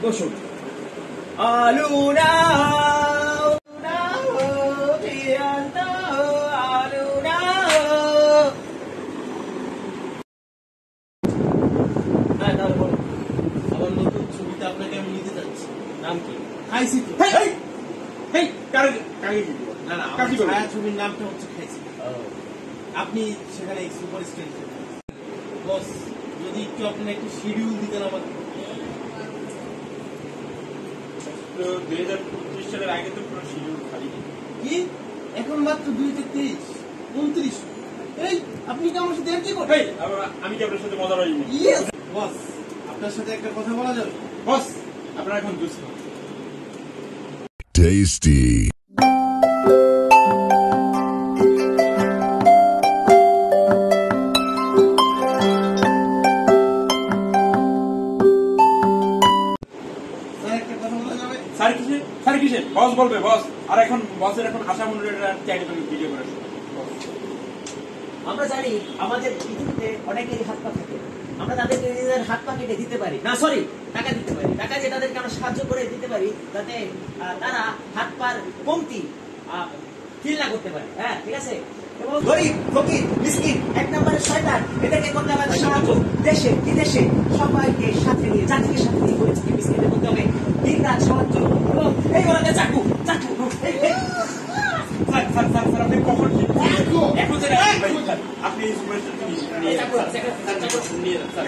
বসুন। আলু নাও নাও পেঁয়াজ নাও আলু নাও। হ্যাঁ তাহলে বলুন। আমার নতুন ছবিটা আপনাকে আমি নিতে যাচ্ছি। নাম কি? খাইছি তো। না না, আমার ছায়া ছবির নামটা হচ্ছে খাইছি। আপনি সেখানে সুপার স্টার বস, যদি একটু আপনি একটু শিডিউল দিতেন আমাকে। 2025 সালের আগে তো পুরো শিডিউল খালি। কি এখন মাত্র 2023, 29? এই আপনি কি আমার সাথে আর কি করবেন? আমি কি আপনার সাথে মজা পাইনি? ইয়েস বস, আপনার সাথে একটা কথা বলা যাবে? বস, আপনারা এখন দুষ্ট। Tasty. স্যার একটা কথা বলা যাবে? স্যার কিসে বস বলবে বস। আর এখন বসের এখন আশা মনে ভিডিও করে আমরা জানি আমাদের পৃথিবীতে অনেকেরই হাত পা থাকে, আমরা তাদেরকে নিজেদের হাত পা কেটে দিতে পারি না, সরি টাকা দিতে পারি, টাকা দিয়ে তাদেরকে আমরা সাহায্য করে দিতে পারি যাতে তারা হাত পার কমতি ফিল না করতে পারে। হ্যাঁ ঠিক আছে। এবং গরিব ফকির মিসকিন এক নম্বরের শয়তান এদেরকে করতে হবে সাহায্য। দেশে বিদেশে সবাইকে সাথে নিয়ে, জাতিকে সাথে নিয়ে গরিব মিসকিনদের করতে হবে দিন রাত সাহায্য। এবং এই বলা চাকু চাকু স্যার আপনি কখন এখন আপনি এই সুপারস্টারকে নিয়ে যান স্যার।